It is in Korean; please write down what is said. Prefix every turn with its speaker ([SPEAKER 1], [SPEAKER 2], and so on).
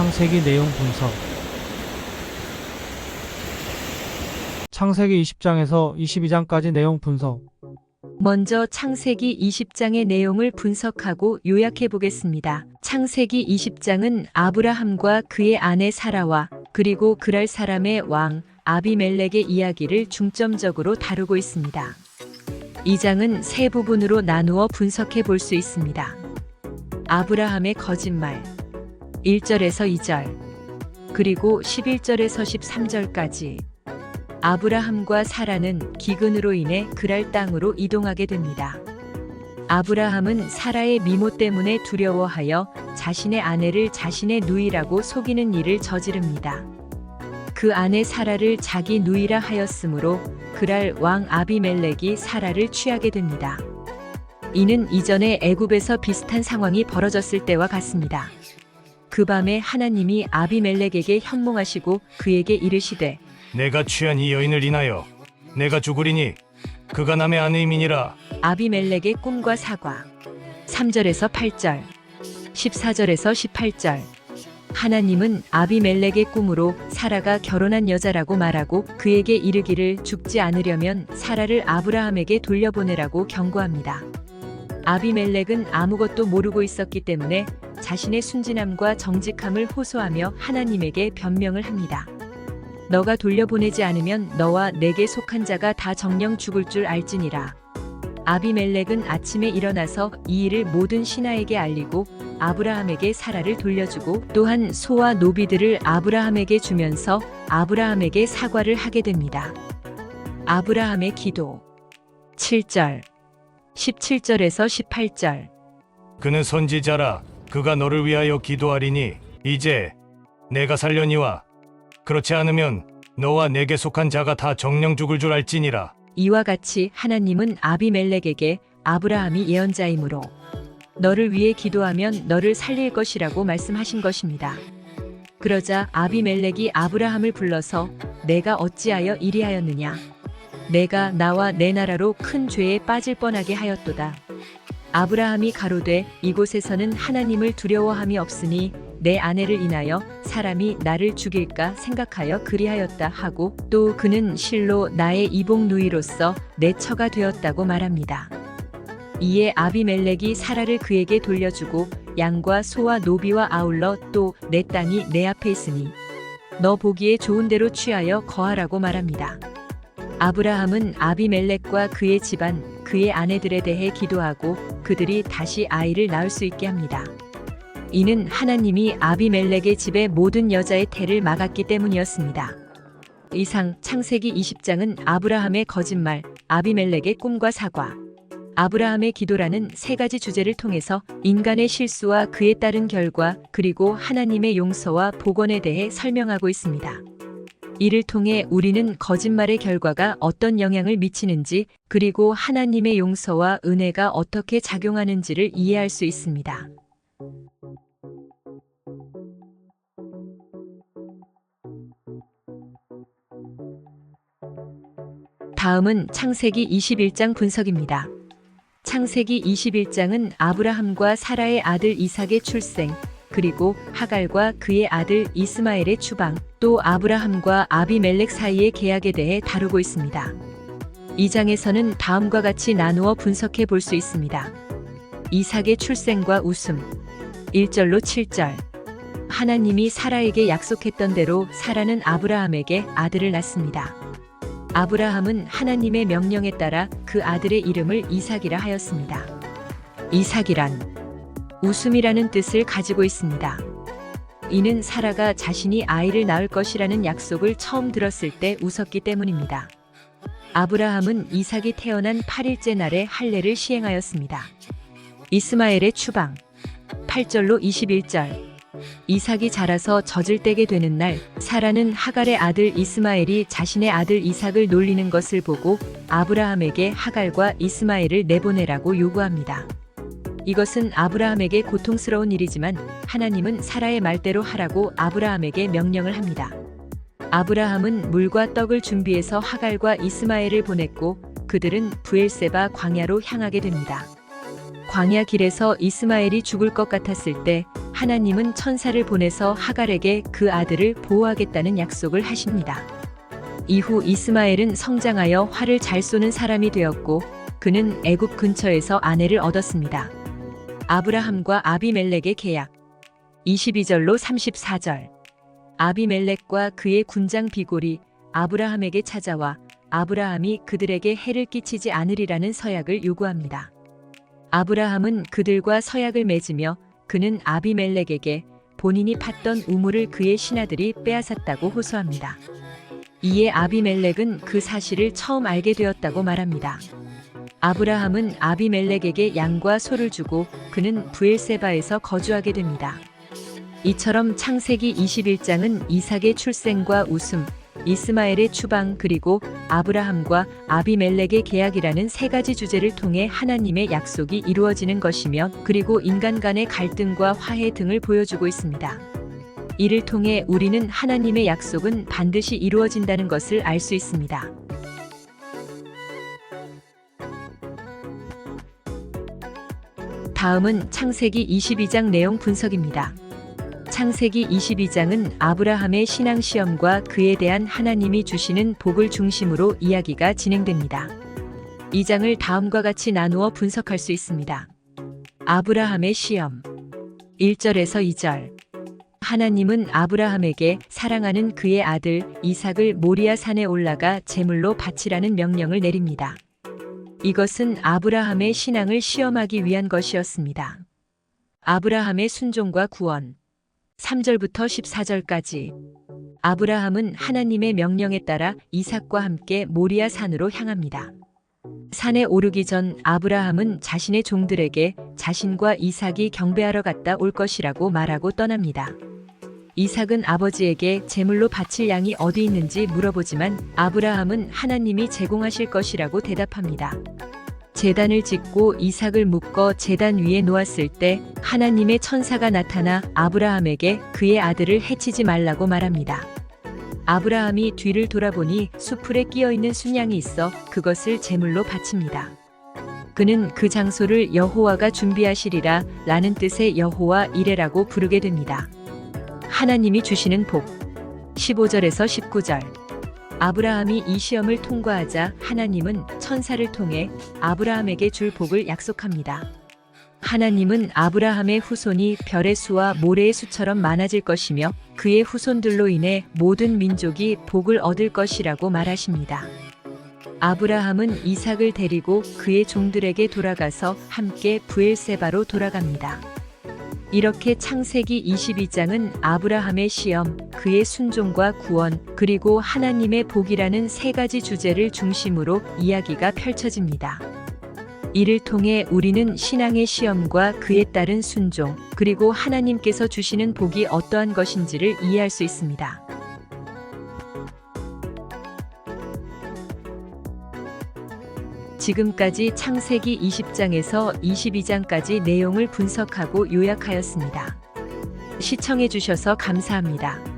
[SPEAKER 1] 창세기 내용 분석. 창세기 20장에서 22장까지 내용 분석.
[SPEAKER 2] 먼저 창세기 20장의 내용을 분석하고 요약해 보겠습니다. 창세기 20장은 아브라함과 그의 아내 사라와 그리고 그랄 사람의 왕 아비멜렉의 이야기를 중점적으로 다루고 있습니다. 이 장은 세 부분으로 나누어 분석해 볼 수 있습니다. 아브라함의 거짓말 1절에서 2절, 그리고 11절에서 13절까지. 아브라함과 사라는 기근으로 인해 그랄 땅으로 이동하게 됩니다. 아브라함은 사라의 미모 때문에 두려워하여 자신의 아내를 자신의 누이라고 속이는 일을 저지릅니다. 그 아내 사라를 자기 누이라 하였으므로 그랄 왕 아비멜렉이 사라를 취하게 됩니다. 이는 이전에 애굽에서 비슷한 상황이 벌어졌을 때와 같습니다. 그 밤에 하나님이 아비멜렉에게 현몽하시고 그에게 이르시되
[SPEAKER 3] 내가 취한 이 여인을 인하여 내가 죽으리니 그가 남의 아내임이니라.
[SPEAKER 2] 아비멜렉의 꿈과 사과 3절에서 8절, 14절에서 18절. 하나님은 아비멜렉의 꿈으로 사라가 결혼한 여자라고 말하고 그에게 이르기를 죽지 않으려면 사라를 아브라함에게 돌려보내라고 경고합니다. 아비멜렉은 아무것도 모르고 있었기 때문에 자신의 순진함과 정직함을 호소하며 하나님에게 변명을 합니다. 너가 돌려보내지 않으면 너와 내게 속한 자가 다 정령 죽을 줄 알지니라. 아비멜렉은 아침에 일어나서 이 일을 모든 신하에게 알리고 아브라함에게 사라를 돌려주고 또한 소와 노비들을 아브라함에게 주면서 아브라함에게 사과를 하게 됩니다. 아브라함의 기도 7절, 17절에서 18절.
[SPEAKER 3] 그는 선지자라. 그가 너를 위하여 기도하리니 이제 내가 살려니와 그렇지 않으면 너와 내게 속한 자가 다 정령 죽을 줄 알지니라.
[SPEAKER 2] 이와 같이 하나님은 아비멜렉에게 아브라함이 예언자이므로 너를 위해 기도하면 너를 살릴 것이라고 말씀하신 것입니다. 그러자 아비멜렉이 아브라함을 불러서 내가 어찌하여 이리하였느냐? 내가 나와 내 나라로 큰 죄에 빠질 뻔하게 하였도다. 아브라함이 가로되 이곳에서는 하나님을 두려워함이 없으니 내 아내를 인하여 사람이 나를 죽일까 생각하여 그리하였다 하고 또 그는 실로 나의 이복 누이로서 내 처가 되었다고 말합니다. 이에 아비멜렉이 사라를 그에게 돌려주고 양과 소와 노비와 아울러 또 내 땅이 내 앞에 있으니 너 보기에 좋은 대로 취하여 거하라고 말합니다. 아브라함은 아비멜렉과 그의 집안, 그의 아내들에 대해 기도하고 그들이 다시 아이를 낳을 수 있게 합니다. 이는 하나님이 아비멜렉의 집의 모든 여자의 태를 막았기 때문이었습니다. 이상 창세기 20장은 아브라함의 거짓말, 아비멜렉의 꿈과 사과, 아브라함의 기도라는 세 가지 주제를 통해서 인간의 실수와 그에 따른 결과 그리고 하나님의 용서와 복원에 대해 설명하고 있습니다. 이를 통해 우리는 거짓말의 결과가 어떤 영향을 미치는지 그리고 하나님의 용서와 은혜가 어떻게 작용하는지를 이해할 수 있습니다. 다음은 창세기 21장 분석입니다. 창세기 21장은 아브라함과 사라의 아들 이삭의 출생, 그리고 하갈과 그의 아들 이스마엘의 추방, 또 아브라함과 아비멜렉 사이의 계약에 대해 다루고 있습니다. 이 장에서는 다음과 같이 나누어 분석해 볼 수 있습니다. 이삭의 출생과 웃음 1절로 7절. 하나님이 사라에게 약속했던 대로 사라는 아브라함에게 아들을 낳습니다. 아브라함은 하나님의 명령에 따라 그 아들의 이름을 이삭이라 하였습니다. 이삭이란 웃음이라는 뜻을 가지고 있습니다. 이는 사라가 자신이 아이를 낳을 것이라는 약속을 처음 들었을 때 웃었기 때문입니다. 아브라함은 이삭이 태어난 8일째 날에 할례를 시행하였습니다. 이스마엘의 추방 8절로 21절. 이삭이 자라서 젖을 떼게 되는 날, 사라는 하갈의 아들 이스마엘이 자신의 아들 이삭을 놀리는 것을 보고 아브라함에게 하갈과 이스마엘을 내보내라고 요구합니다. 이것은 아브라함에게 고통스러운 일이지만 하나님은 사라의 말대로 하라고 아브라함에게 명령을 합니다. 아브라함은 물과 떡을 준비해서 하갈과 이스마엘을 보냈고 그들은 브엘세바 광야로 향하게 됩니다. 광야 길에서 이스마엘이 죽을 것 같았을 때 하나님은 천사를 보내서 하갈에게 그 아들을 보호하겠다는 약속을 하십니다. 이후 이스마엘은 성장하여 활을 잘 쏘는 사람이 되었고 그는 애굽 근처에서 아내를 얻었습니다. 아브라함과 아비멜렉의 계약 22절로 34절. 아비멜렉과 그의 군장 비골이 아브라함에게 찾아와 아브라함이 그들에게 해를 끼치지 않으리라는 서약을 요구합니다. 아브라함은 그들과 서약을 맺으며 그는 아비멜렉에게 본인이 팠던 우물을 그의 신하들이 빼앗았다고 호소합니다. 이에 아비멜렉은 그 사실을 처음 알게 되었다고 말합니다. 아브라함은 아비멜렉에게 양과 소를 주고 그는 부엘세바에서 거주하게 됩니다. 이처럼 창세기 21장은 이삭의 출생과 웃음, 이스마엘의 추방 그리고 아브라함과 아비멜렉의 계약이라는 세 가지 주제를 통해 하나님의 약속이 이루어지는 것이며 그리고 인간 간의 갈등과 화해 등을 보여주고 있습니다. 이를 통해 우리는 하나님의 약속은 반드시 이루어진다는 것을 알 수 있습니다. 다음은 창세기 22장 내용 분석입니다. 창세기 22장은 아브라함의 신앙 시험과 그에 대한 하나님이 주시는 복을 중심으로 이야기가 진행됩니다. 이 장을 다음과 같이 나누어 분석할 수 있습니다. 아브라함의 시험 1절에서 2절. 하나님은 아브라함에게 사랑하는 그의 아들 이삭을 모리아 산에 올라가 제물로 바치라는 명령을 내립니다. 이것은 아브라함의 신앙을 시험하기 위한 것이었습니다. 아브라함의 순종과 구원 3절부터 14절까지. 아브라함은 하나님의 명령에 따라 이삭과 함께 모리아 산으로 향합니다. 산에 오르기 전 아브라함은 자신의 종들에게 자신과 이삭이 경배하러 갔다 올 것이라고 말하고 떠납니다. 이삭은 아버지에게 제물로 바칠 양이 어디 있는지 물어보지만 아브라함은 하나님이 제공하실 것이라고 대답합니다. 제단을 짓고 이삭을 묶어 제단 위에 놓았을 때 하나님의 천사가 나타나 아브라함에게 그의 아들을 해치지 말라고 말합니다. 아브라함이 뒤를 돌아보니 수풀에 끼어있는 순양이 있어 그것을 제물로 바칩니다. 그는 그 장소를 여호와가 준비하시리라 라는 뜻의 여호와 이레라고 부르게 됩니다. 하나님이 주시는 복 15절에서 19절. 아브라함이 이 시험을 통과하자 하나님은 천사를 통해 아브라함에게 줄 복을 약속합니다. 하나님은 아브라함의 후손이 별의 수와 모래의 수처럼 많아질 것이며 그의 후손들로 인해 모든 민족이 복을 얻을 것이라고 말하십니다. 아브라함은 이삭을 데리고 그의 종들에게 돌아가서 함께 부엘세바로 돌아갑니다. 이렇게 창세기 22장은 아브라함의 시험, 그의 순종과 구원, 그리고 하나님의 복이라는 세 가지 주제를 중심으로 이야기가 펼쳐집니다. 이를 통해 우리는 신앙의 시험과 그에 따른 순종, 그리고 하나님께서 주시는 복이 어떠한 것인지를 이해할 수 있습니다. 지금까지 창세기 20장에서 22장까지 내용을 분석하고 요약하였습니다. 시청해주셔서 감사합니다.